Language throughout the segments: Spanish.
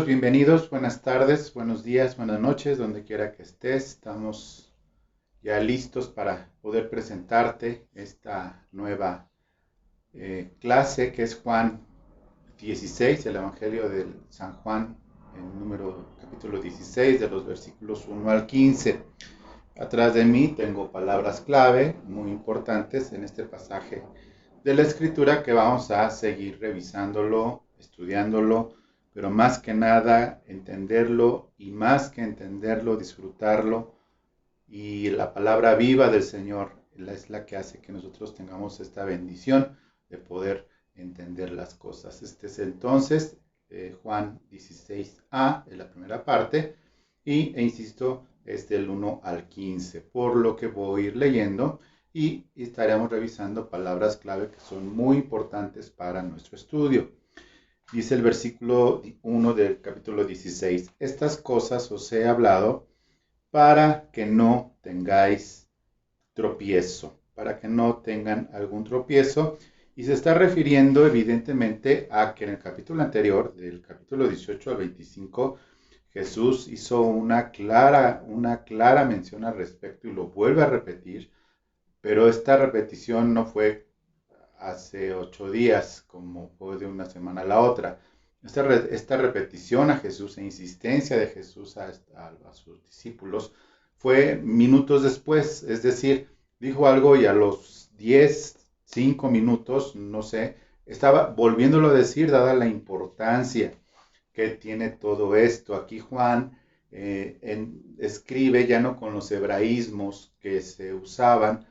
Bienvenidos, buenas tardes, buenos días, buenas noches, donde quiera que estés. Estamos ya listos para poder presentarte esta nueva clase que es Juan 16, el Evangelio de San Juan, el capítulo 16, de los versículos 1 al 15. Atrás de mí tengo palabras clave muy importantes en este pasaje de la Escritura que vamos a seguir revisándolo, estudiándolo, pero más que nada entenderlo y más que entenderlo, disfrutarlo. Y la palabra viva del Señor es la que hace que nosotros tengamos esta bendición de poder entender las cosas. Este es entonces Juan 16a, de la primera parte, e insisto, es del 1 al 15, por lo que voy a ir leyendo y estaremos revisando palabras clave que son muy importantes para nuestro estudio. Dice el versículo 1 del capítulo 16, estas cosas os he hablado para que no tengáis tropiezo, para que no tengan algún tropiezo. Y se está refiriendo evidentemente a que en el capítulo anterior, del capítulo 18 al 25, Jesús hizo una clara mención al respecto y lo vuelve a repetir, pero esta repetición no fue hace 8 días, como fue de una semana a la otra. Esta repetición a Jesús e insistencia de Jesús a sus discípulos fue minutos después, es decir, dijo algo y a los 10, 5 minutos, no sé, estaba volviéndolo a decir dada la importancia que tiene todo esto. Aquí Juan escribe ya no con los hebraísmos que se usaban,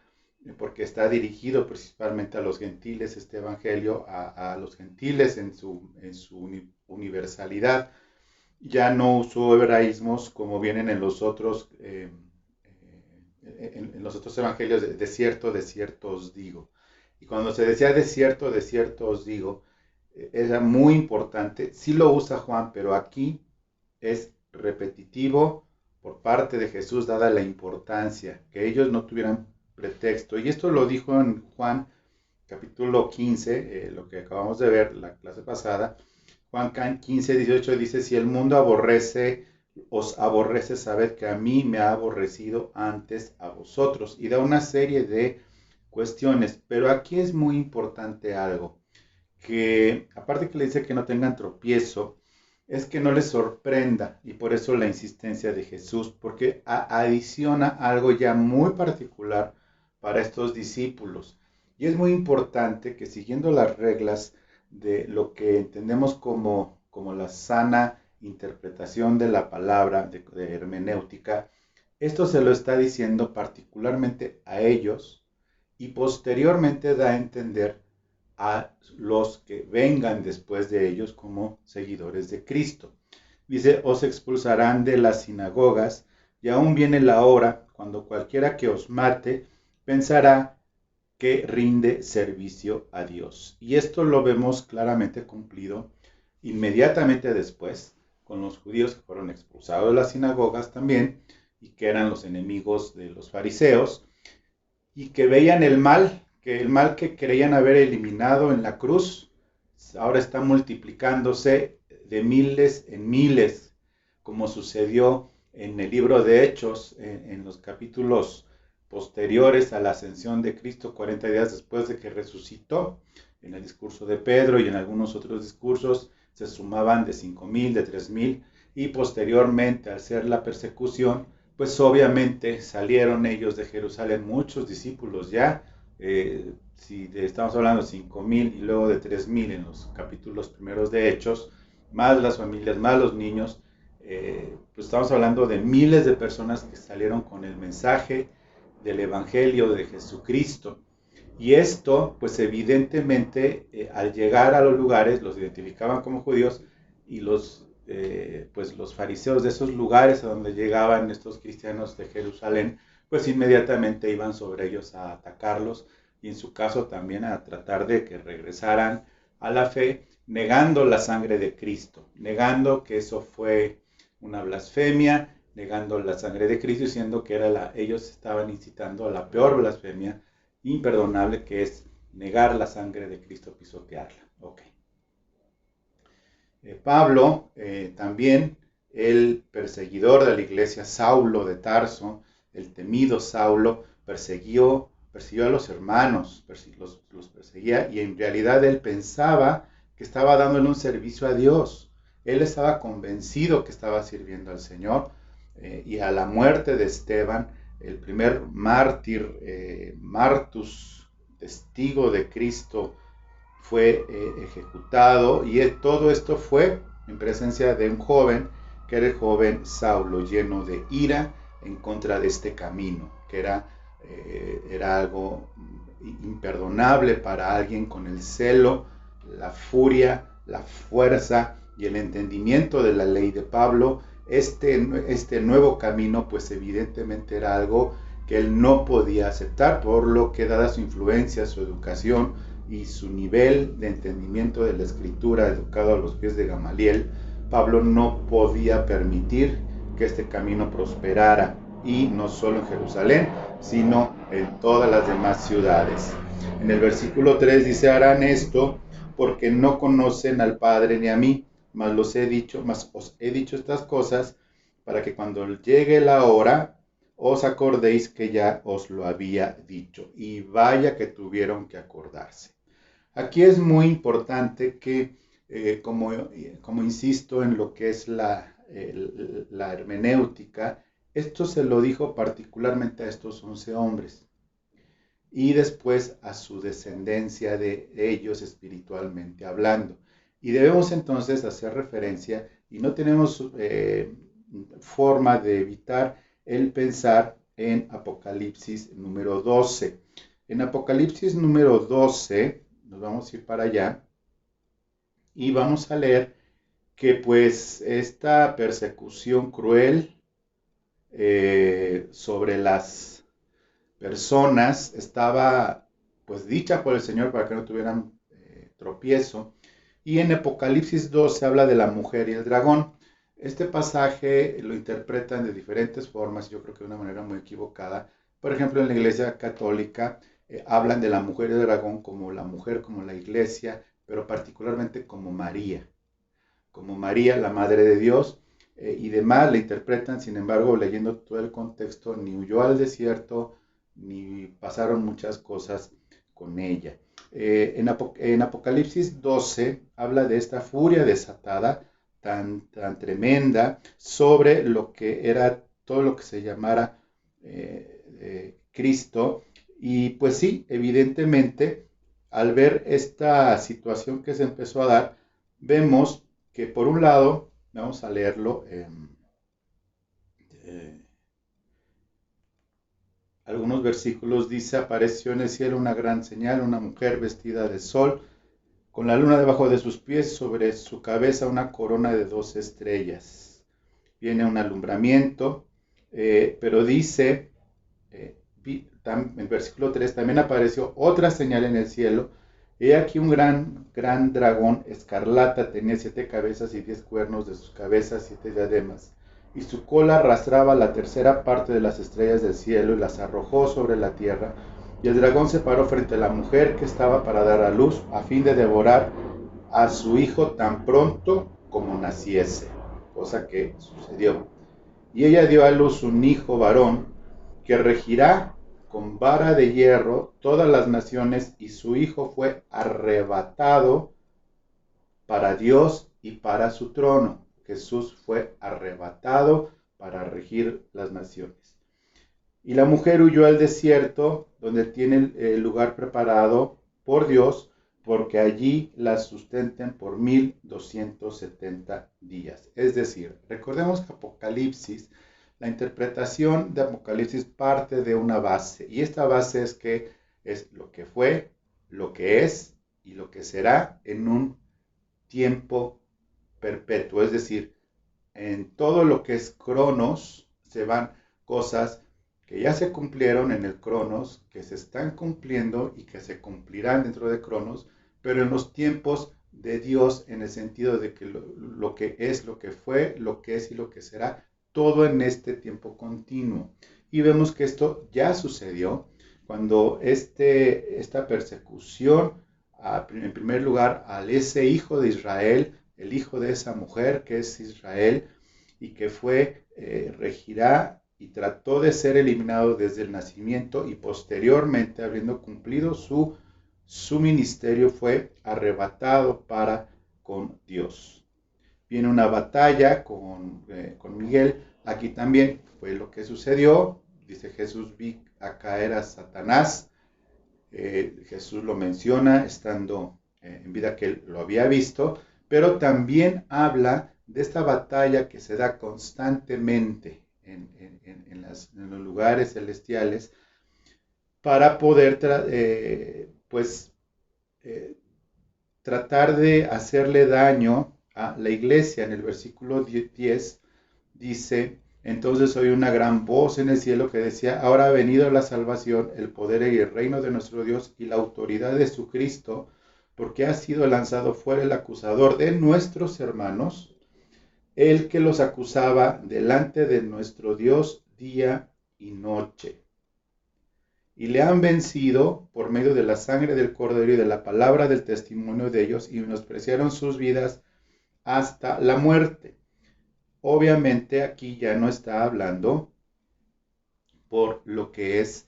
porque está dirigido principalmente a los gentiles, este evangelio, a los gentiles en su universalidad. Ya no usó hebraísmos como vienen en los otros, en los otros evangelios, de cierto os digo. Y cuando se decía de cierto os digo, era muy importante. Sí lo usa Juan, pero aquí es repetitivo por parte de Jesús, dada la importancia, que ellos no tuvieran pretexto. Y esto lo dijo en Juan capítulo 15, lo que acabamos de ver la clase pasada. Juan 15, 18 dice, si el mundo os aborrece, sabed que a mí me ha aborrecido antes a vosotros. Y da una serie de cuestiones, pero aquí es muy importante algo, que aparte que le dice que no tengan tropiezo, es que no les sorprenda, y por eso la insistencia de Jesús, porque adiciona algo ya muy particular para estos discípulos. Y es muy importante que siguiendo las reglas de lo que entendemos como la sana interpretación de la palabra de hermenéutica, esto se lo está diciendo particularmente a ellos y posteriormente da a entender a los que vengan después de ellos como seguidores de Cristo. Dice, os expulsarán de las sinagogas y aún viene la hora cuando cualquiera que os mate pensará que rinde servicio a Dios. Y esto lo vemos claramente cumplido inmediatamente después con los judíos que fueron expulsados de las sinagogas también y que eran los enemigos de los fariseos y que veían que el mal que creían haber eliminado en la cruz ahora está multiplicándose de miles en miles, como sucedió en el libro de Hechos, en los capítulos posteriores a la ascensión de Cristo, 40 días después de que resucitó. En el discurso de Pedro y en algunos otros discursos se sumaban de 5,000, de 3,000, y posteriormente, al ser la persecución, pues obviamente salieron ellos de Jerusalén muchos discípulos ya, si estamos hablando de 5,000 y luego de 3,000 en los capítulos primeros de Hechos, más las familias, más los niños, pues estamos hablando de miles de personas que salieron con el mensaje del Evangelio de Jesucristo. Y esto, pues evidentemente, al llegar a los lugares, los identificaban como judíos y pues los fariseos de esos lugares a donde llegaban estos cristianos de Jerusalén, pues inmediatamente iban sobre ellos a atacarlos y en su caso también a tratar de que regresaran a la fe, negando la sangre de Cristo, negando que eso fue una blasfemia, negando la sangre de Cristo, diciendo que ellos estaban incitando a la peor blasfemia imperdonable, que es negar la sangre de Cristo, pisotearla. Okay. Pablo, también el perseguidor de la iglesia, Saulo de Tarso, el temido Saulo, persiguió a los hermanos, los perseguía, y en realidad él pensaba que estaba dándole un servicio a Dios. Él estaba convencido que estaba sirviendo al Señor, y a la muerte de Esteban, el primer mártir, Martus, testigo de Cristo, fue ejecutado, y todo esto fue en presencia de un joven, que era el joven Saulo, lleno de ira en contra de este camino, que era algo imperdonable para alguien con el celo, la furia, la fuerza y el entendimiento de la ley de Pablo. Este nuevo camino, pues evidentemente era algo que él no podía aceptar, por lo que, dada su influencia, su educación y su nivel de entendimiento de la escritura, educado a los pies de Gamaliel, Pablo no podía permitir que este camino prosperara, y no solo en Jerusalén, sino en todas las demás ciudades. En el versículo 3 dice: harán esto porque no conocen al Padre ni a mí, mas os he dicho estas cosas para que cuando llegue la hora os acordéis que ya os lo había dicho. Y vaya que tuvieron que acordarse. Aquí es muy importante que, como insisto en lo que es la hermenéutica, esto se lo dijo particularmente a estos 11 hombres y después a su descendencia de ellos espiritualmente hablando. Y debemos entonces hacer referencia, y no tenemos forma de evitar el pensar en Apocalipsis número 12. En Apocalipsis número 12, nos vamos a ir para allá y vamos a leer que pues esta persecución cruel sobre las personas estaba pues dicha por el Señor para que no tuvieran tropiezo. Y en Apocalipsis 2 se habla de la mujer y el dragón. Este pasaje lo interpretan de diferentes formas, yo creo que de una manera muy equivocada. Por ejemplo, en la Iglesia Católica hablan de la mujer y el dragón como la mujer, como la Iglesia, pero particularmente como María, la Madre de Dios, y demás. La interpretan, sin embargo, leyendo todo el contexto, ni huyó al desierto, ni pasaron muchas cosas con ella. En Apocalipsis 12 habla de esta furia desatada tan tremenda sobre lo que era todo lo que se llamara Cristo. Y pues sí, evidentemente, al ver esta situación que se empezó a dar, vemos que por un lado, vamos a leerlo, algunos versículos dice: apareció en el cielo una gran señal, una mujer vestida de sol, con la luna debajo de sus pies, sobre su cabeza una corona de 12 estrellas. Viene un alumbramiento, pero dice, en el versículo 3, también apareció otra señal en el cielo. He aquí un gran dragón escarlata, tenía 7 cabezas y 10 cuernos, de sus cabezas 7 diademas, y su cola arrastraba la tercera parte de las estrellas del cielo y las arrojó sobre la tierra. Y el dragón se paró frente a la mujer que estaba para dar a luz, a fin de devorar a su hijo tan pronto como naciese, cosa que sucedió. Y ella dio a luz un hijo varón, que regirá con vara de hierro todas las naciones, y su hijo fue arrebatado para Dios y para su trono. Jesús fue arrebatado para regir las naciones. Y la mujer huyó al desierto, donde tiene el lugar preparado por Dios, porque allí la sustenten por 1270 días. Es decir, recordemos que Apocalipsis, la interpretación de Apocalipsis parte de una base, y esta base es que es lo que fue, lo que es y lo que será en un tiempo perpetuo. Es decir, en todo lo que es Cronos se van cosas que ya se cumplieron en el Cronos, que se están cumpliendo y que se cumplirán dentro de Cronos, pero en los tiempos de Dios, en el sentido de que lo que es, lo que fue, lo que es y lo que será, todo en este tiempo continuo. Y vemos que esto ya sucedió cuando esta persecución, en primer lugar, a ese hijo de Israel, el hijo de esa mujer que es Israel y que regirá y trató de ser eliminado desde el nacimiento y posteriormente, habiendo cumplido su ministerio, fue arrebatado para con Dios. Viene una batalla con Miguel. Aquí también fue lo que sucedió. Dice Jesús: vi a caer a Satanás. Jesús lo menciona estando en vida, que él lo había visto, pero también habla de esta batalla que se da constantemente en los lugares celestiales para poder tratar de hacerle daño a la iglesia. En el versículo 10 dice: entonces oí una gran voz en el cielo que decía: ahora ha venido la salvación, el poder y el reino de nuestro Dios y la autoridad de su Cristo, porque ha sido lanzado fuera el acusador de nuestros hermanos, el que los acusaba delante de nuestro Dios día y noche. Y le han vencido por medio de la sangre del Cordero y de la palabra del testimonio de ellos, y menospreciaron sus vidas hasta la muerte. Obviamente aquí ya no está hablando por lo que es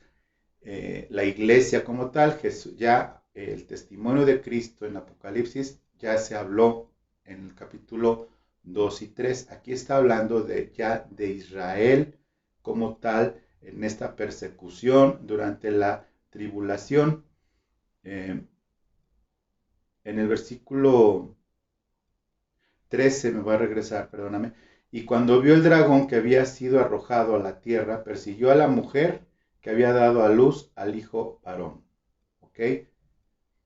la iglesia como tal. Jesús, ya el testimonio de Cristo en Apocalipsis ya se habló en el capítulo 2 y 3. Aquí está hablando ya de Israel como tal en esta persecución durante la tribulación. En el versículo 13 me va a regresar, perdóname. Y cuando vio el dragón que había sido arrojado a la tierra, persiguió a la mujer que había dado a luz al hijo varón. ¿Ok?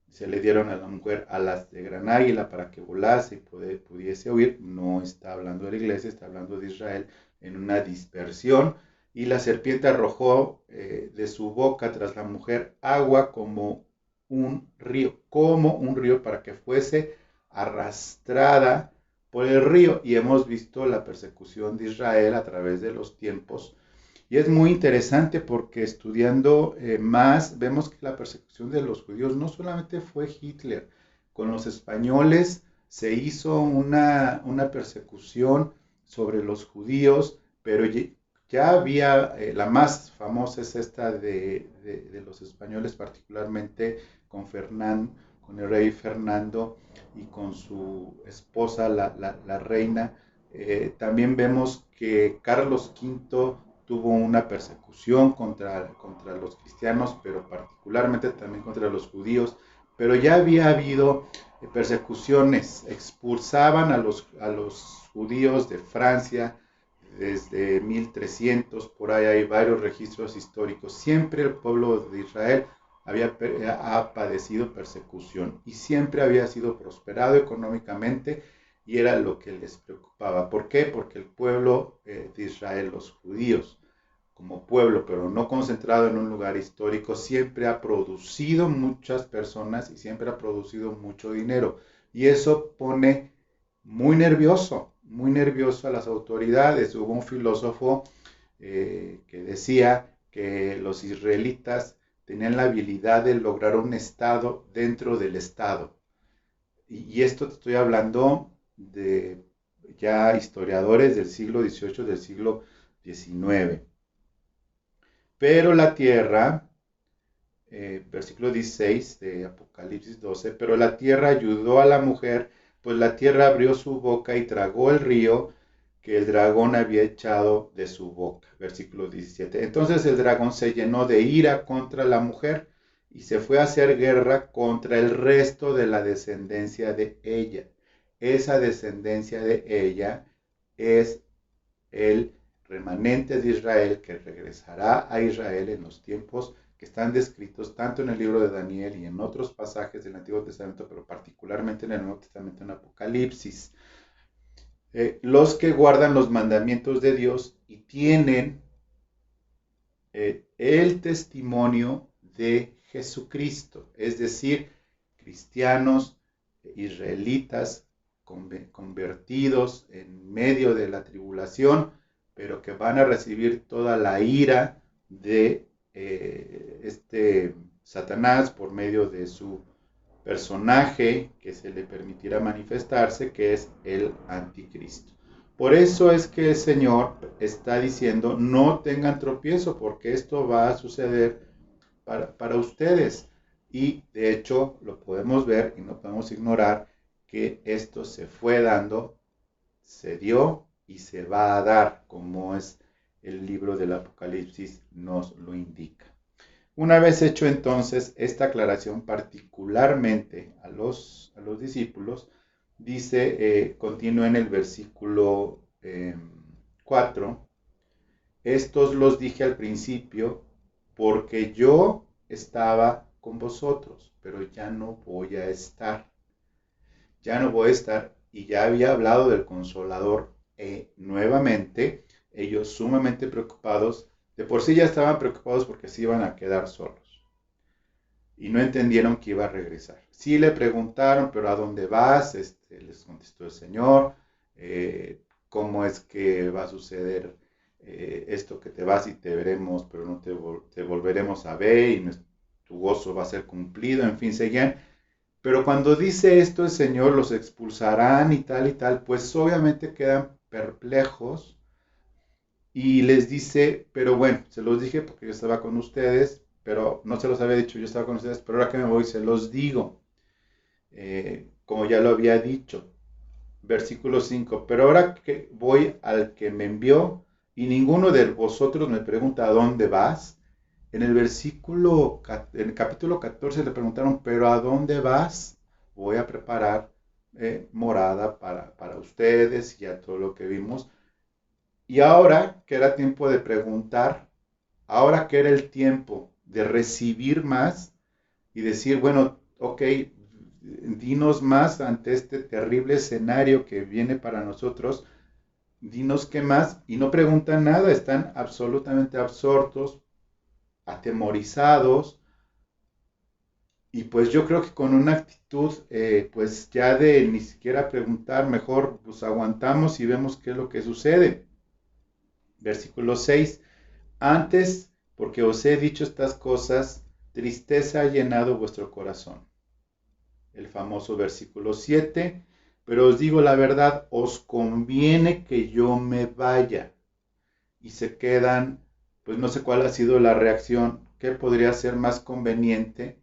Se le dieron a la mujer alas de gran águila para que volase y pudiese huir. No está hablando de la iglesia, está hablando de Israel en una dispersión. Y la serpiente arrojó de su boca tras la mujer agua como un río para que fuese arrastrada por el río. Y hemos visto la persecución de Israel a través de los tiempos. Y es muy interesante porque estudiando más, vemos que la persecución de los judíos no solamente fue Hitler. Con los españoles se hizo una persecución sobre los judíos, pero ya había, la más famosa es esta de los españoles, particularmente con el rey Fernando y con su esposa, la reina. También vemos que Carlos V tuvo una persecución contra los cristianos, pero particularmente también contra los judíos. Pero ya había habido persecuciones, expulsaban a los judíos de Francia desde 1300, por ahí hay varios registros históricos. Siempre el pueblo de Israel ha padecido persecución y siempre había sido prosperado económicamente, y era lo que les preocupaba. ¿Por qué? Porque el pueblo de Israel, los judíos, como pueblo, pero no concentrado en un lugar histórico, siempre ha producido muchas personas y siempre ha producido mucho dinero. Y eso pone muy nervioso a las autoridades. Hubo un filósofo que decía que los israelitas tenían la habilidad de lograr un estado dentro del estado. Y esto te estoy hablando de ya historiadores del siglo XVIII, del siglo XIX. Pero la tierra, versículo 16 de Apocalipsis 12, pero la tierra ayudó a la mujer, pues la tierra abrió su boca y tragó el río que el dragón había echado de su boca. Versículo 17. Entonces el dragón se llenó de ira contra la mujer y se fue a hacer guerra contra el resto de la descendencia de ella. Esa descendencia de ella es el remanente de Israel, que regresará a Israel en los tiempos que están descritos tanto en el libro de Daniel y en otros pasajes del Antiguo Testamento, pero particularmente en el Nuevo Testamento, en Apocalipsis. Los que guardan los mandamientos de Dios y tienen el testimonio de Jesucristo, es decir, cristianos, israelitas, convertidos en medio de la tribulación, pero que van a recibir toda la ira de Satanás por medio de su personaje que se le permitirá manifestarse, que es el anticristo. Por eso es que el Señor está diciendo, no tengan tropiezo, porque esto va a suceder para ustedes. Y de hecho lo podemos ver y no podemos ignorar que esto se fue dando, se dio y se va a dar, como es el libro del Apocalipsis nos lo indica. Una vez hecho entonces esta aclaración particularmente a los discípulos, dice, continúa en el versículo 4, estos los dije al principio porque yo estaba con vosotros, pero ya no voy a estar. Ya no voy a estar y ya había hablado del Consolador nuevamente, ellos sumamente preocupados, de por sí ya estaban preocupados porque se iban a quedar solos y no entendieron que iba a regresar. Sí le preguntaron, pero ¿a dónde vas? Les contestó el Señor, ¿cómo es que va a suceder esto que te vas y te veremos, pero no te volveremos a ver y tu gozo va a ser cumplido? En fin, seguían. Pero cuando dice esto el Señor, los expulsarán y tal, pues obviamente quedan perplejos y les dice, pero bueno, se los dije porque yo estaba con ustedes, pero no se los había dicho, yo estaba con ustedes, pero ahora que me voy se los digo, como ya lo había dicho. Versículo 5, pero ahora que voy al que me envió y ninguno de vosotros me pregunta ¿a dónde vas? En el capítulo 14 le preguntaron, pero ¿a dónde vas? Voy a preparar morada para ustedes y a todo lo que vimos. Y ahora que era tiempo de preguntar, ahora que era el tiempo de recibir más y decir, bueno, ok, dinos más ante este terrible escenario que viene para nosotros, dinos qué más, y no preguntan nada, están absolutamente absortos, atemorizados, y pues yo creo que con una actitud, pues ya de ni siquiera preguntar, mejor pues aguantamos y vemos qué es lo que sucede. Versículo 6, antes, porque os he dicho estas cosas, tristeza ha llenado vuestro corazón. El famoso versículo 7, pero os digo la verdad, os conviene que yo me vaya. Y se quedan, pues no sé cuál ha sido la reacción, qué podría ser más conveniente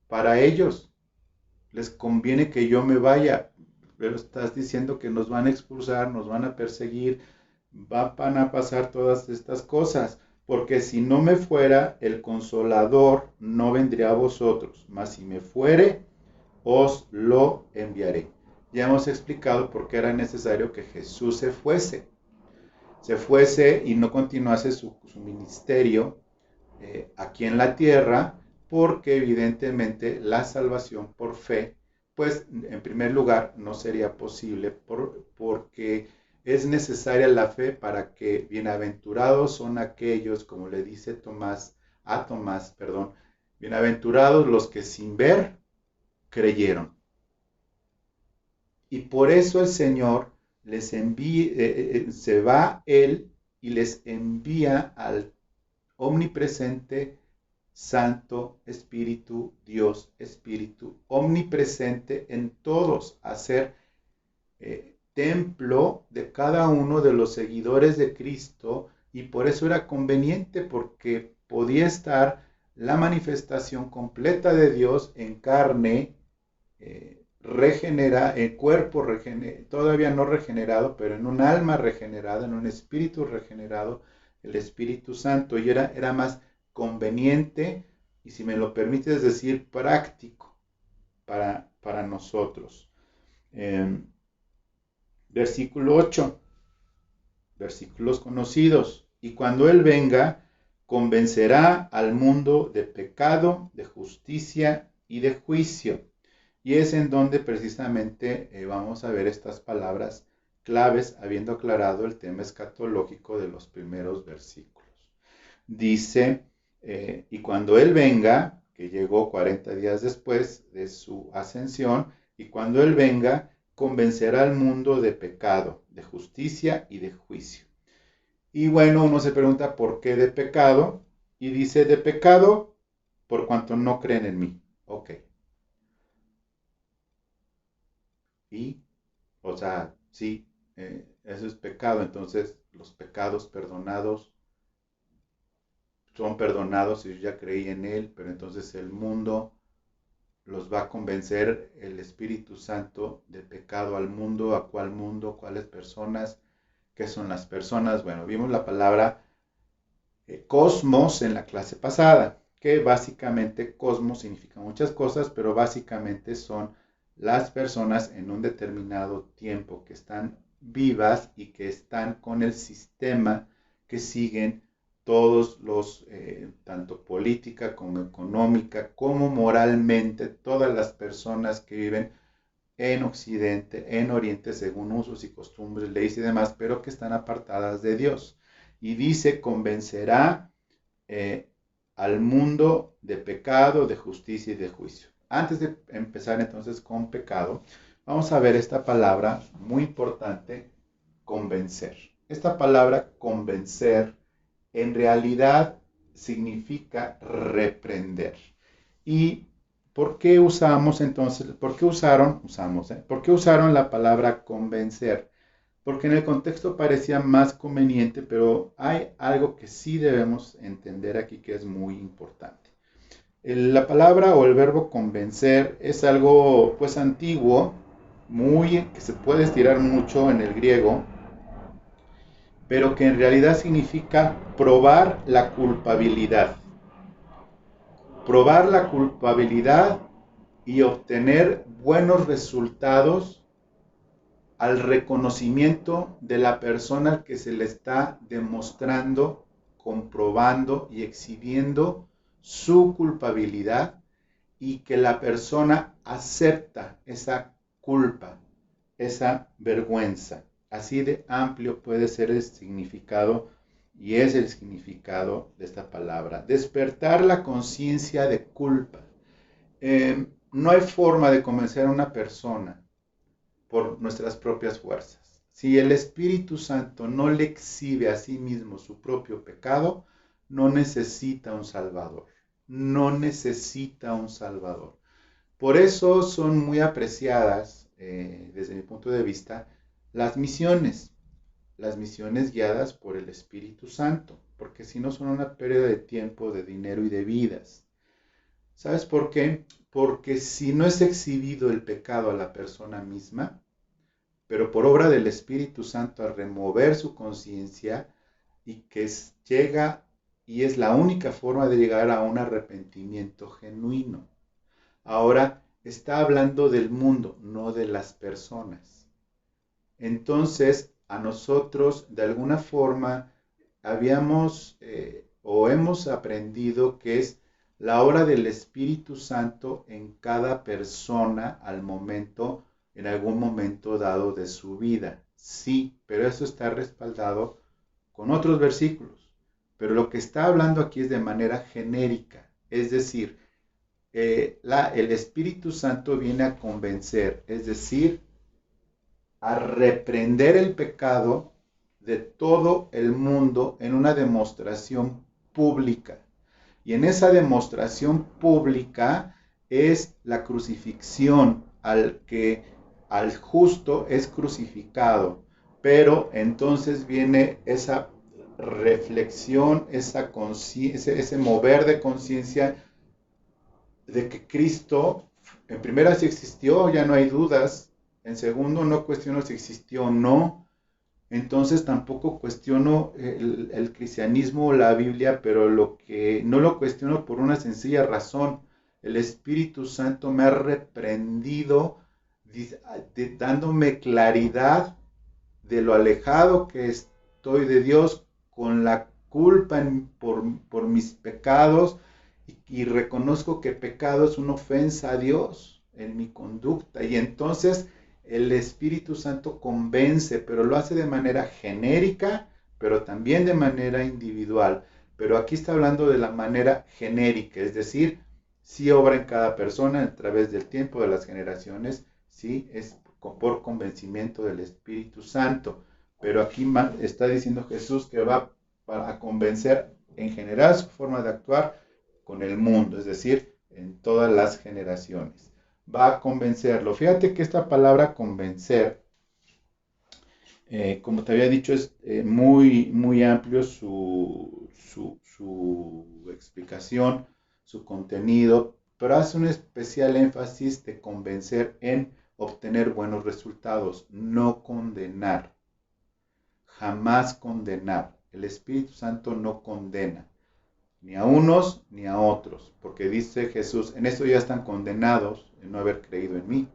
para ellos. Les conviene que yo me vaya, pero estás diciendo que nos van a expulsar, nos van a perseguir, van a pasar todas estas cosas, porque si no me fuera, el Consolador no vendría a vosotros, mas si me fuere, os lo enviaré. Ya hemos explicado por qué era necesario que Jesús se fuese y no continuase su ministerio aquí en la tierra, porque evidentemente la salvación por fe, pues en primer lugar no sería posible porque es necesaria la fe para que bienaventurados son aquellos, como le dice Tomás, bienaventurados los que sin ver creyeron. Y por eso el Señor les envía, se va Él y les envía al omnipresente, Santo Espíritu, Dios Espíritu, omnipresente en todos, a ser templo de cada uno de los seguidores de Cristo, y por eso era conveniente, porque podía estar la manifestación completa de Dios en carne, el cuerpo todavía no regenerado, pero en un alma regenerada, en un espíritu regenerado, el Espíritu Santo, y era más conveniente, y si me lo permites decir, práctico para nosotros. Versículo 8, versículos conocidos, y cuando Él venga, convencerá al mundo de pecado, de justicia y de juicio. Y es en donde precisamente vamos a ver estas palabras claves, habiendo aclarado el tema escatológico de los primeros versículos. Dice, y cuando Él venga, que llegó 40 días después de su ascensión, y cuando Él venga, convencerá al mundo de pecado, de justicia y de juicio. Y bueno, uno se pregunta, ¿por qué de pecado? Y dice, de pecado por cuanto no creen en mí. Ok. y, o sea, sí, eso es pecado, entonces los pecados perdonados son perdonados si yo ya creí en Él, pero entonces el mundo los va a convencer el Espíritu Santo de pecado al mundo, a cuál mundo, cuáles personas, qué son las personas. Bueno, vimos la palabra cosmos en la clase pasada, que básicamente cosmos significa muchas cosas, pero básicamente son las personas en un determinado tiempo que están vivas y que están con el sistema que siguen todos los, tanto política como económica, como moralmente, todas las personas que viven en Occidente, en Oriente, según usos y costumbres, leyes y demás, pero que están apartadas de Dios. Y dice, convencerá eh, al mundo de pecado, de justicia y de juicio. Antes de empezar entonces con pecado, vamos a ver esta palabra muy importante, convencer. Esta palabra convencer en realidad significa reprender. ¿Y por qué usamos entonces, por qué usaron la palabra convencer? Porque en el contexto parecía más conveniente, pero hay algo que sí debemos entender aquí que es muy importante. La palabra o el verbo convencer es algo pues antiguo, muy que se puede estirar mucho en el griego, pero que en realidad significa probar la culpabilidad. Probar la culpabilidad y obtener buenos resultados al reconocimiento de la persona al que se le está demostrando, comprobando y exhibiendo su culpabilidad y que la persona acepta esa culpa, esa vergüenza. Así de amplio puede ser el significado y es el significado de esta palabra. Despertar la conciencia de culpa. No hay forma de convencer a una persona por nuestras propias fuerzas. Si el Espíritu Santo no le exhibe a sí mismo su propio pecado, no necesita un Salvador. No necesita un Salvador. Por eso son muy apreciadas, desde mi punto de vista, las misiones guiadas por el Espíritu Santo, porque si no son una pérdida de tiempo, de dinero y de vidas. ¿Sabes por qué? Porque si no es exhibido el pecado a la persona misma, pero por obra del Espíritu Santo al remover su conciencia y que llega y es la única forma de llegar a un arrepentimiento genuino. Ahora está hablando del mundo, no de las personas. Entonces, a nosotros de alguna forma habíamos o hemos aprendido que es la obra del Espíritu Santo en cada persona al momento, en algún momento dado de su vida. Sí, pero eso está respaldado con otros versículos. Pero lo que está hablando aquí es de manera genérica, es decir, el Espíritu Santo viene a convencer, es decir, a reprender el pecado de todo el mundo en una demostración pública. Y en esa demostración pública es la crucifixión al justo es crucificado. Pero entonces viene esa reflexión, ese mover de conciencia de que Cristo, en primera, si existió, ya no hay dudas. En segundo, no cuestiono si existió o no. Entonces tampoco cuestiono el cristianismo o la Biblia, pero lo que no lo cuestiono por una sencilla razón. El Espíritu Santo me ha reprendido dándome claridad de lo alejado que estoy de Dios, con la culpa por mis pecados, y reconozco que pecado es una ofensa a Dios en mi conducta. Y entonces el Espíritu Santo convence, pero lo hace de manera genérica, pero también de manera individual. Pero aquí está hablando de la manera genérica, es decir, sí obra en cada persona a través del tiempo, de las generaciones, sí es por convencimiento del Espíritu Santo. Pero aquí está diciendo Jesús que va a convencer en general su forma de actuar con el mundo, es decir, en todas las generaciones. va a convencerlo. Fíjate que esta palabra convencer, como te había dicho, es muy amplio su explicación, su contenido, pero hace un especial énfasis de convencer en obtener buenos resultados, no condenar, jamás condenar. El Espíritu Santo no condena, ni a unos ni a otros, porque dice Jesús, en esto ya están condenados en no haber creído en mí,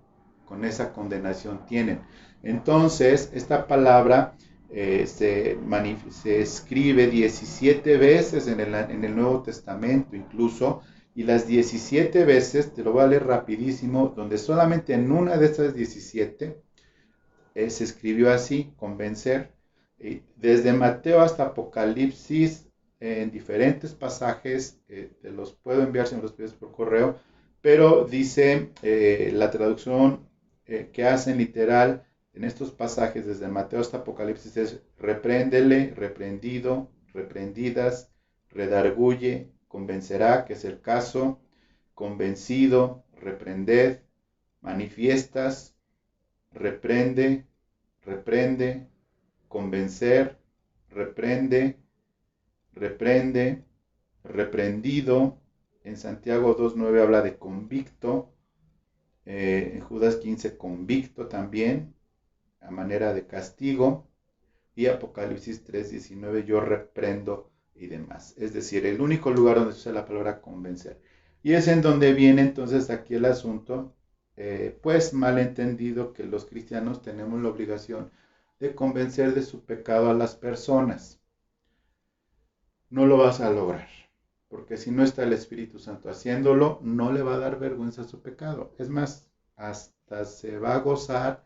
con esa condenación tienen. Entonces, esta palabra se escribe 17 veces en el Nuevo Testamento incluso, y las 17 veces, te lo voy a leer rapidísimo, donde solamente en una de estas 17 se escribió así, convencer, desde Mateo hasta Apocalipsis, en diferentes pasajes, te los puedo enviar si me los pides por correo, pero dice la traducción que hacen literal en estos pasajes, desde Mateo hasta Apocalipsis, es repréndele, reprendido, reprendidas, redarguye, convencerá, que es el caso, convencido, reprended, manifiestas, reprende, reprende, convencer, reprende, reprende, reprendido. En Santiago 2.9 habla de convicto. En Judas 15 convicto también, a manera de castigo. Y Apocalipsis 3.19 yo reprendo y demás. Es decir, el único lugar donde se usa la palabra convencer. Y es en donde viene entonces aquí el asunto, pues malentendido, que los cristianos tenemos la obligación de convencer de su pecado a las personas. No lo vas a lograr, porque si no está el Espíritu Santo haciéndolo, no le va a dar vergüenza a su pecado. Es más, hasta se va a gozar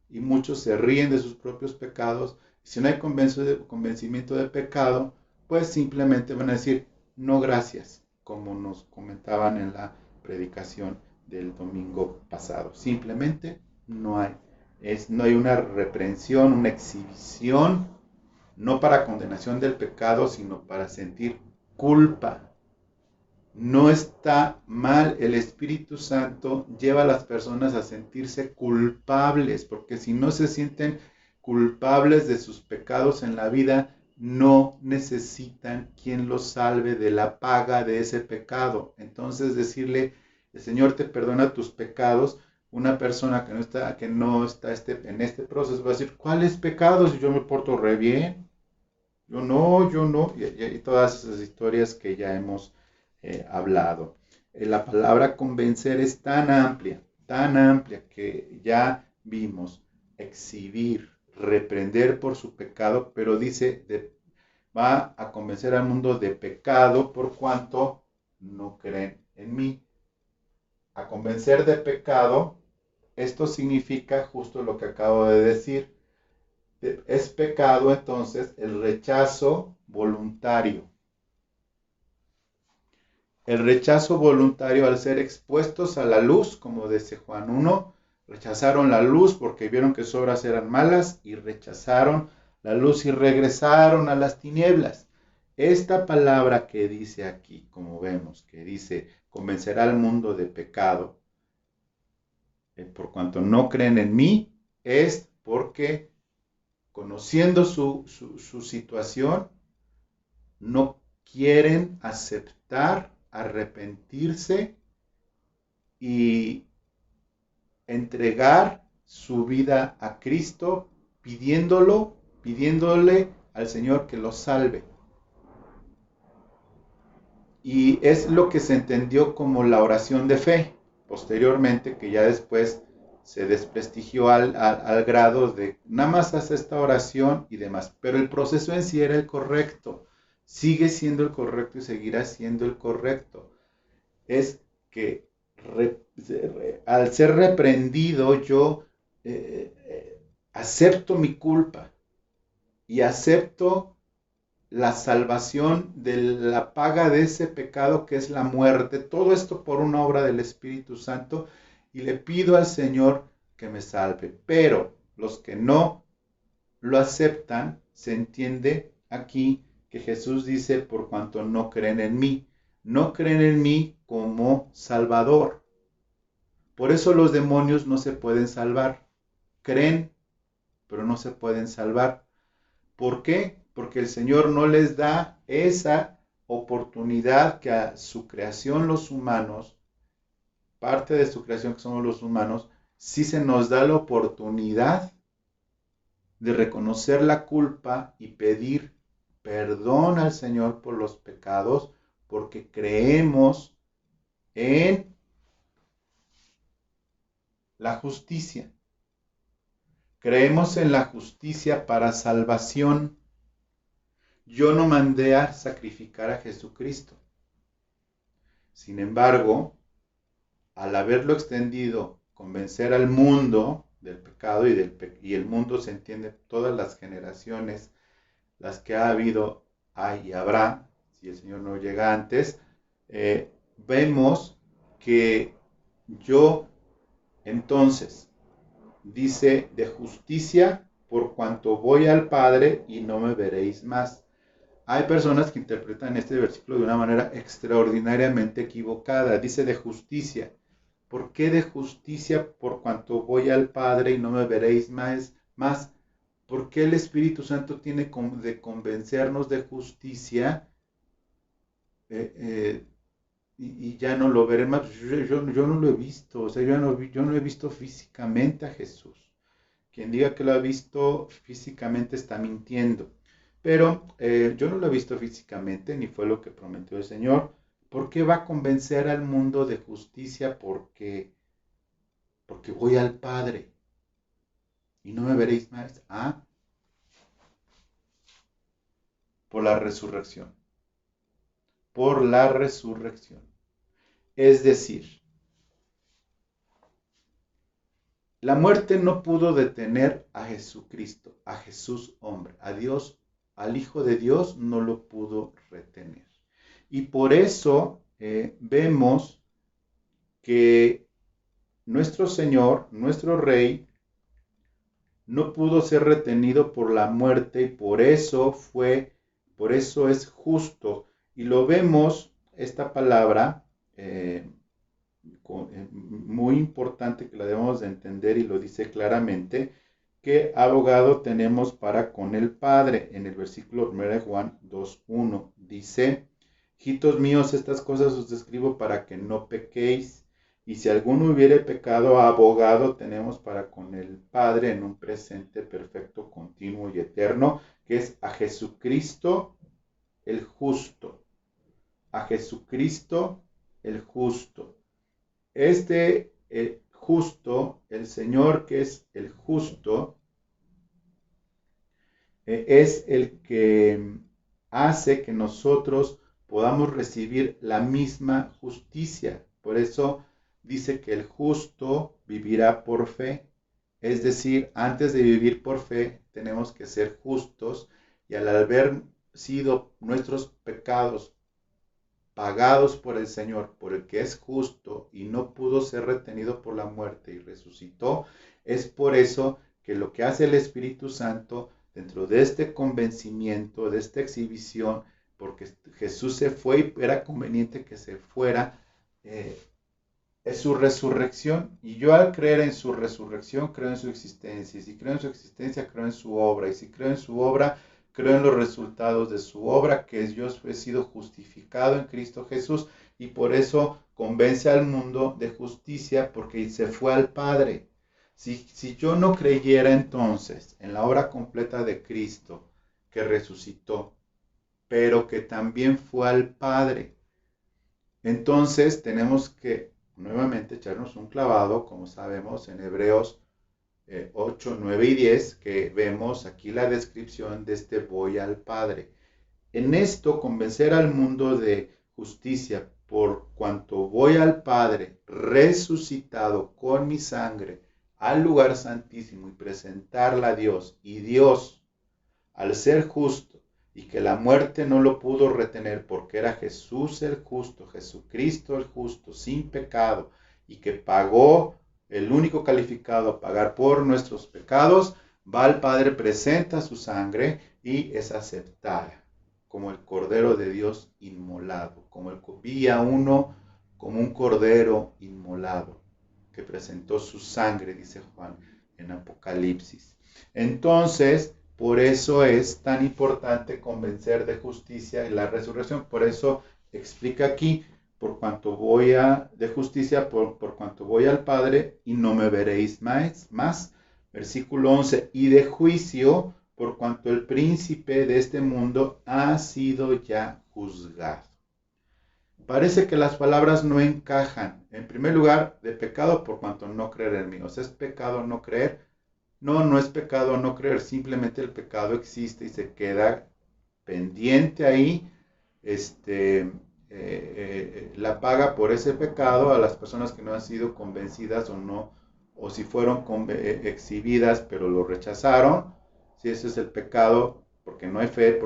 y muchos se ríen de sus propios pecados. Si no hay convencimiento de pecado, pues simplemente van a decir, no gracias, como nos comentaban en la predicación del domingo pasado. Simplemente no hay. No hay una reprensión, una exhibición, no para condenación del pecado, sino para sentir culpa. No está mal, el Espíritu Santo lleva a las personas a sentirse culpables, porque si no se sienten culpables de sus pecados en la vida, no necesitan quien los salve de la paga de ese pecado. Entonces decirle, el Señor te perdona tus pecados, una persona que no está en este proceso va a decir, ¿cuáles pecados? Si yo me porto re bien, yo no, y todas esas historias que ya hemos hablado. La palabra convencer es tan amplia que ya vimos exhibir, reprender por su pecado, pero dice, va a convencer al mundo de pecado por cuanto no creen en mí. A convencer de pecado, esto significa justo lo que acabo de decir. Es pecado entonces el rechazo voluntario. El rechazo voluntario al ser expuestos a la luz, como dice Juan 1, rechazaron la luz porque vieron que sus obras eran malas y rechazaron la luz y regresaron a las tinieblas. Esta palabra que dice aquí, como vemos, que dice convencerá al mundo de pecado, por cuanto no creen en mí, es porque conociendo su situación, no quieren aceptar, arrepentirse y entregar su vida a Cristo, pidiéndole al Señor que los salve. Y es lo que se entendió como la oración de fe, posteriormente, que ya después se desprestigió al grado de nada más hace esta oración y demás. Pero el proceso en sí era el correcto, sigue siendo el correcto y seguirá siendo el correcto. Es que al ser reprendido yo acepto mi culpa y acepto la salvación de la paga de ese pecado que es la muerte, todo esto por una obra del Espíritu Santo, y le pido al Señor que me salve. Pero los que no lo aceptan, se entiende aquí que Jesús dice, por cuanto no creen en mí, no creen en mí como Salvador, Por eso los demonios no se pueden salvar. Creen, pero no se pueden salvar. ¿Por qué? Porque el Señor no les da esa oportunidad que a su creación los humanos, parte de su creación que somos los humanos, sí se nos da la oportunidad de reconocer la culpa y pedir perdón al Señor por los pecados, porque creemos en la justicia. Creemos en la justicia para salvación. Yo no mandé a sacrificar a Jesucristo. Sin embargo, al haberlo extendido, convencer al mundo del pecado y el mundo se entiende todas las generaciones, las que ha habido, hay y habrá, si el Señor no llega antes, vemos que yo entonces dice de justicia por cuanto voy al Padre y no me veréis más. Hay personas que interpretan este versículo de una manera extraordinariamente equivocada. Dice de justicia. ¿Por qué de justicia por cuanto voy al Padre y no me veréis más? ¿Por qué el Espíritu Santo tiene de convencernos de justicia y ya no lo veré más? Yo no lo he visto, o sea, yo no he visto físicamente a Jesús. Quien diga que lo ha visto físicamente está mintiendo. Pero yo no lo he visto físicamente, ni fue lo que prometió el Señor. ¿Por qué va a convencer al mundo de justicia? Porque voy al Padre y no me veréis más. Ah, por la resurrección. Por la resurrección. Es decir, la muerte no pudo detener a Jesucristo, a Jesús hombre, a Dios, al Hijo de Dios no lo pudo retener. Y por eso vemos que nuestro Señor, nuestro Rey, no pudo ser retenido por la muerte y por eso es justo. Y lo vemos, esta palabra, muy importante que la debemos de entender y lo dice claramente, que abogado tenemos para con el Padre. En el versículo 1 de Juan 2:1 dice, hijitos míos, estas cosas os escribo para que no pequéis. Y si alguno hubiere pecado, abogado tenemos para con el Padre en un presente perfecto, continuo y eterno, que es a Jesucristo el justo. A Jesucristo el justo. Este justo, el Señor que es el justo, es el que hace que nosotros podamos recibir la misma justicia. Por eso dice que el justo vivirá por fe. Es decir, antes de vivir por fe, tenemos que ser justos y al haber sido nuestros pecados pagados por el Señor, por el que es justo y no pudo ser retenido por la muerte y resucitó, es por eso que lo que hace el Espíritu Santo dentro de este convencimiento, de esta exhibición, porque Jesús se fue y era conveniente que se fuera, es su resurrección. Y yo al creer en su resurrección, creo en su existencia. Y si creo en su existencia, creo en su obra. Y si creo en su obra, creo en los resultados de su obra, que yo he sido justificado en Cristo Jesús. Y por eso convence al mundo de justicia, porque se fue al Padre. Si yo no creyera entonces en la obra completa de Cristo, que resucitó, pero que también fue al Padre, entonces tenemos que nuevamente echarnos un clavado, como sabemos, en Hebreos 8, 9 y 10, que vemos aquí la descripción de este voy al Padre. En esto, convencer al mundo de justicia, por cuanto voy al Padre, resucitado con mi sangre, al lugar santísimo y presentarla a Dios, y Dios, al ser justo, y que la muerte no lo pudo retener porque era Jesús el justo, Jesucristo el justo, sin pecado, y que pagó, el único calificado a pagar por nuestros pecados, va al Padre, presenta su sangre y es aceptada como el Cordero de Dios inmolado, como vi a uno como un Cordero inmolado. que presentó su sangre, dice Juan en Apocalipsis. Entonces, por eso es tan importante convencer de justicia y la resurrección. Por eso explica aquí, por cuanto voy de justicia, por cuanto voy al Padre y no me veréis más. Versículo 11, y de juicio, por cuanto el príncipe de este mundo ha sido ya juzgado. Parece que las palabras no encajan. En primer lugar, de pecado por cuanto no creer en mí. O sea, ¿es pecado no creer? No, no es pecado no creer. Simplemente el pecado existe y se queda pendiente ahí. La paga por ese pecado a las personas que no han sido convencidas o no, o si fueron exhibidas pero lo rechazaron. Si ese es el pecado, porque no hay fe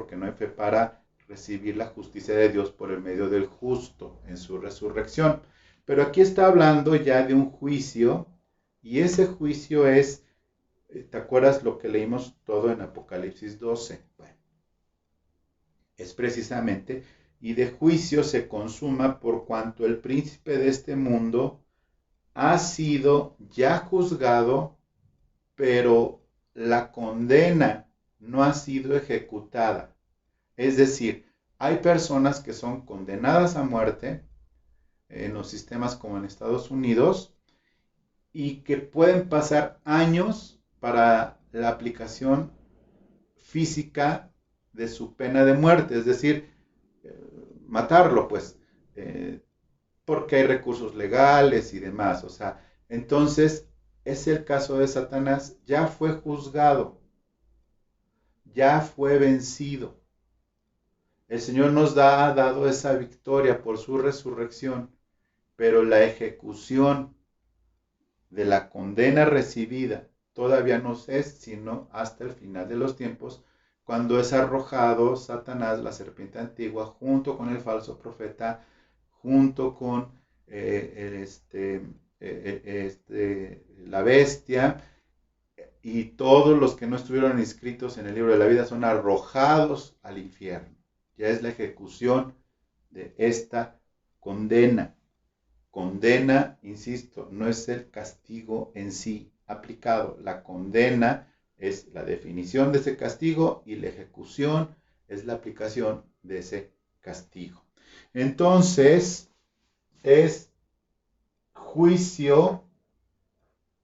para recibir la justicia de Dios por el medio del justo en su resurrección. Pero aquí está hablando ya de un juicio, y ese juicio es, ¿te acuerdas lo que leímos todo en Apocalipsis 12? Bueno, es precisamente, y de juicio se consuma por cuanto el príncipe de este mundo ha sido ya juzgado, pero la condena no ha sido ejecutada. Es decir, hay personas que son condenadas a muerte en los sistemas como en Estados Unidos y que pueden pasar años para la aplicación física de su pena de muerte, es decir, matarlo, pues, porque hay recursos legales y demás. O sea, entonces es el caso de Satanás, ya fue juzgado, ya fue vencido. El Señor nos ha dado esa victoria por su resurrección, pero la ejecución de la condena recibida todavía no es sino hasta el final de los tiempos, cuando es arrojado Satanás, la serpiente antigua, junto con el falso profeta, junto con la bestia, y todos los que no estuvieron inscritos en el libro de la vida son arrojados al infierno. Ya es la ejecución de esta condena. Condena, insisto, no es el castigo en sí aplicado. La condena es la definición de ese castigo y la ejecución es la aplicación de ese castigo. Entonces, es juicio,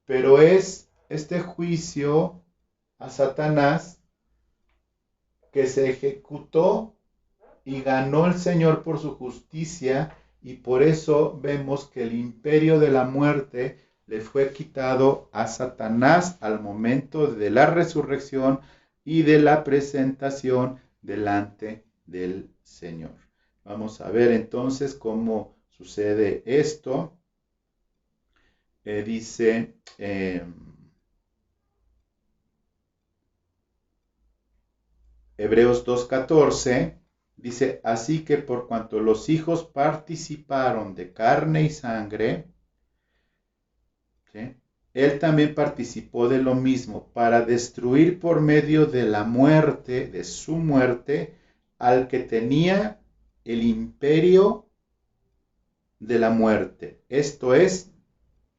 pero es este juicio a Satanás que se ejecutó y ganó el Señor por su justicia, y por eso vemos que el imperio de la muerte le fue quitado a Satanás al momento de la resurrección y de la presentación delante del Señor. Vamos a ver entonces cómo sucede esto. Dice Hebreos 2:14, dice, así que por cuanto los hijos participaron de carne y sangre, ¿sí?, él también participó de lo mismo, para destruir por medio de la muerte, de su muerte, al que tenía el imperio de la muerte, esto es,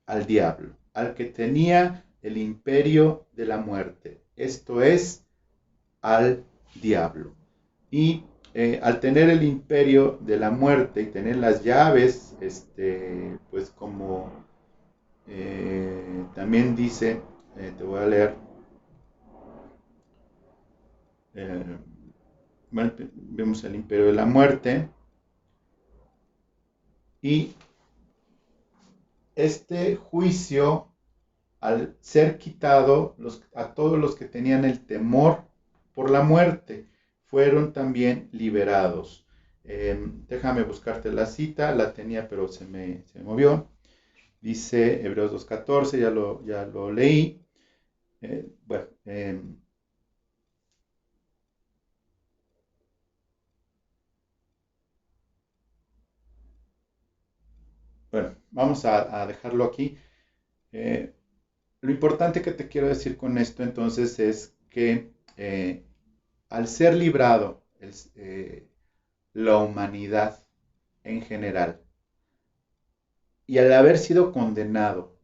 al diablo, al que tenía el imperio de la muerte, esto es, al diablo. Y al tener el imperio de la muerte y tener las llaves, pues como también dice, te voy a leer, bueno, vemos el imperio de la muerte, y este juicio, al ser quitado, a todos los que tenían el temor por la muerte, fueron también liberados. Déjame buscarte la cita, la tenía pero se me movió. Dice Hebreos 2:14, ya lo leí. Bueno, vamos a dejarlo aquí. Lo importante que te quiero decir con esto entonces es que al ser librado la humanidad en general y al haber sido condenado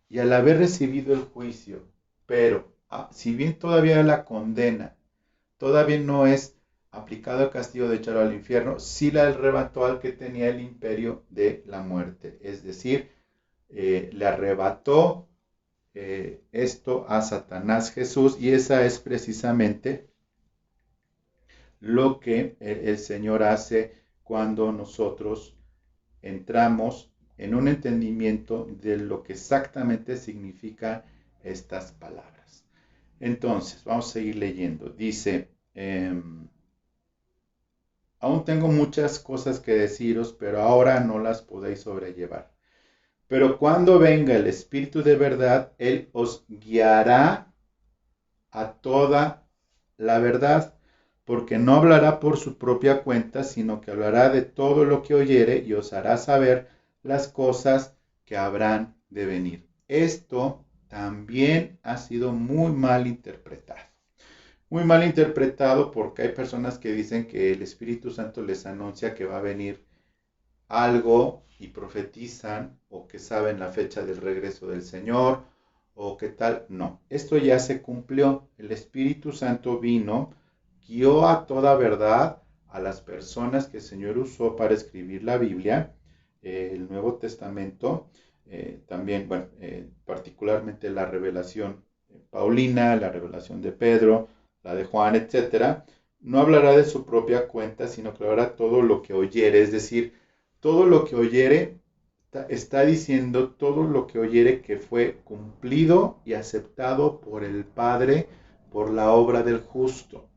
y al haber recibido el juicio, pero si bien todavía la condena, todavía no es aplicado el castigo de echarlo al infierno, sí la arrebató al que tenía el imperio de la muerte. Es decir, le arrebató esto a Satanás Jesús, y esa es precisamente lo que el Señor hace cuando nosotros entramos en un entendimiento de lo que exactamente significan estas palabras. Entonces, vamos a seguir leyendo. Dice, aún tengo muchas cosas que deciros, pero ahora no las podéis sobrellevar. Pero cuando venga el Espíritu de verdad, Él os guiará a toda la verdad, porque no hablará por su propia cuenta, sino que hablará de todo lo que oyere y os hará saber las cosas que habrán de venir. Esto también ha sido muy mal interpretado. Muy mal interpretado porque hay personas que dicen que el Espíritu Santo les anuncia que va a venir algo y profetizan o que saben la fecha del regreso del Señor o qué tal. No, esto ya se cumplió. El Espíritu Santo vino, guió a toda verdad a las personas que el Señor usó para escribir la Biblia, el Nuevo Testamento, también, bueno, particularmente la revelación Paulina, la revelación de Pedro, la de Juan, etcétera. No hablará de su propia cuenta, sino que hablará todo lo que oyere, es decir, todo lo que oyere, está diciendo todo lo que oyere que fue cumplido y aceptado por el Padre por la obra del justo.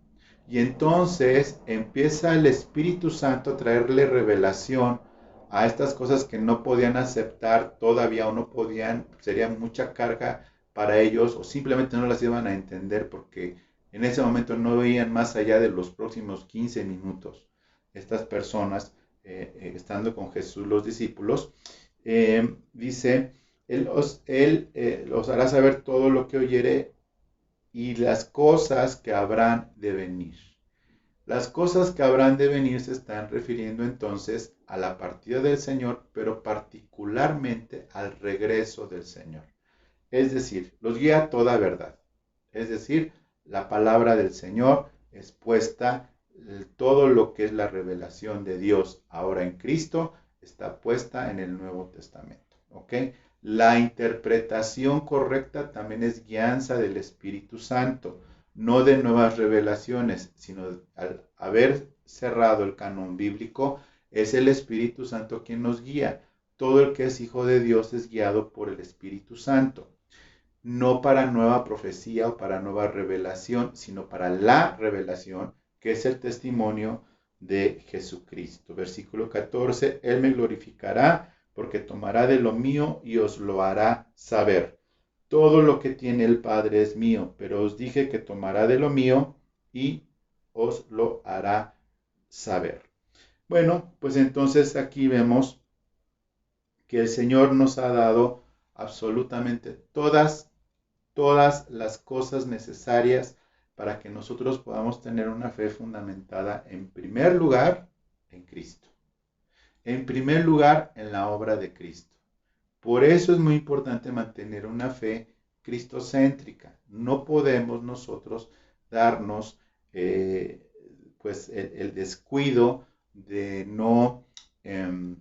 Y entonces empieza el Espíritu Santo a traerle revelación a estas cosas que no podían aceptar todavía o no podían, sería mucha carga para ellos o simplemente no las iban a entender porque en ese momento no veían más allá de los próximos 15 minutos. Estas personas, estando con Jesús, los discípulos, dice, Él os hará saber todo lo que oyere y las cosas que habrán de venir. Las cosas que habrán de venir se están refiriendo entonces a la partida del Señor, pero particularmente al regreso del Señor. Es decir, los guía a toda verdad. Es decir, la palabra del Señor expuesta, todo lo que es la revelación de Dios ahora en Cristo está puesta en el Nuevo Testamento. ¿Ok? La interpretación correcta también es guianza del Espíritu Santo, no de nuevas revelaciones, sino al haber cerrado el canon bíblico, es el Espíritu Santo quien nos guía. Todo el que es hijo de Dios es guiado por el Espíritu Santo, no para nueva profecía o para nueva revelación, sino para la revelación, que es el testimonio de Jesucristo. Versículo 14, Él me glorificará porque tomará de lo mío y os lo hará saber. Todo lo que tiene el Padre es mío, pero os dije que tomará de lo mío y os lo hará saber. Bueno, pues entonces aquí vemos que el Señor nos ha dado absolutamente todas las cosas necesarias para que nosotros podamos tener una fe fundamentada en primer lugar en Cristo. En primer lugar en la obra de Cristo. Por eso es muy importante mantener una fe cristocéntrica. No podemos nosotros darnos pues el descuido de no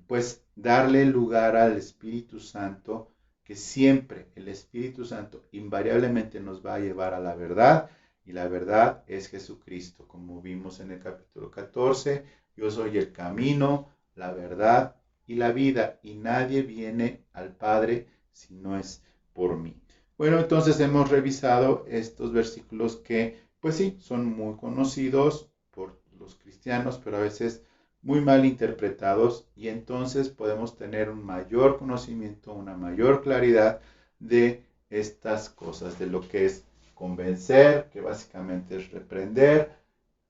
pues darle lugar al Espíritu Santo, que siempre el Espíritu Santo invariablemente nos va a llevar a la verdad, y la verdad es Jesucristo, como vimos en el capítulo 14, yo soy el camino, la verdad y la vida, y nadie viene al Padre si no es por mí. Bueno, entonces hemos revisado estos versículos que, pues sí, son muy conocidos por los cristianos, pero a veces muy mal interpretados, y entonces podemos tener un mayor conocimiento, una mayor claridad de estas cosas, de lo que es convencer, que básicamente es reprender,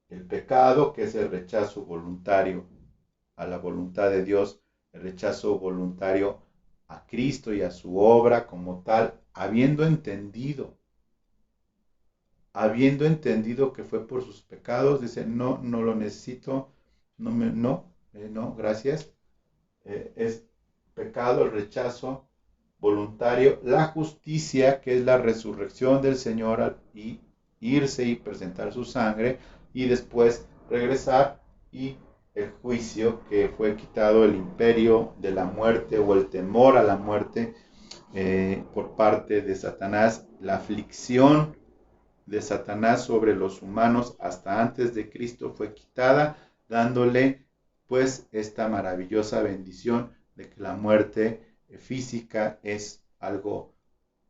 el pecado, que es el rechazo voluntario a la voluntad de Dios, el rechazo voluntario a Cristo y a su obra como tal, habiendo entendido que fue por sus pecados, dice, no, no lo necesito, no, gracias. Es pecado el rechazo voluntario, la justicia, que es la resurrección del Señor y irse y presentar su sangre, y después regresar, y el juicio, que fue quitado el imperio de la muerte o el temor a la muerte por parte de Satanás, la aflicción de Satanás sobre los humanos hasta antes de Cristo fue quitada, dándole pues esta maravillosa bendición de que la muerte física es algo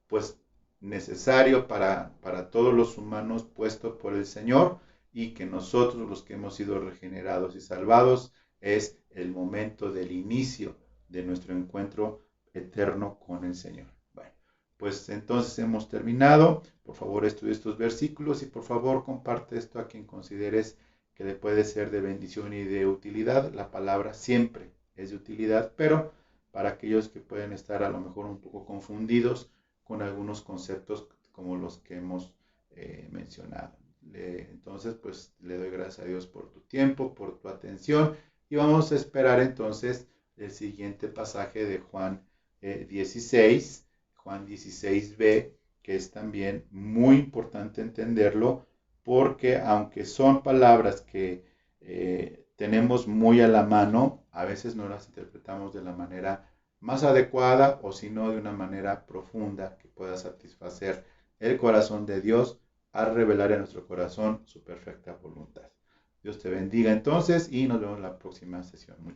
pues necesario para todos los humanos puesto por el Señor, y que nosotros los que hemos sido regenerados y salvados es el momento del inicio de nuestro encuentro eterno con el Señor. Bueno, pues entonces hemos terminado. Por favor, estudia estos versículos y por favor comparte esto a quien consideres que le puede ser de bendición y de utilidad. La palabra siempre es de utilidad, pero para aquellos que pueden estar a lo mejor un poco confundidos con algunos conceptos como los que hemos mencionado. Entonces, pues le doy gracias a Dios por tu tiempo, por tu atención, y vamos a esperar entonces el siguiente pasaje de Juan 16, Juan 16b, que es también muy importante entenderlo, porque aunque son palabras que tenemos muy a la mano, a veces no las interpretamos de la manera más adecuada, o si no de una manera profunda que pueda satisfacer el corazón de Dios al revelar en nuestro corazón su perfecta voluntad. Dios te bendiga entonces y nos vemos en la próxima sesión.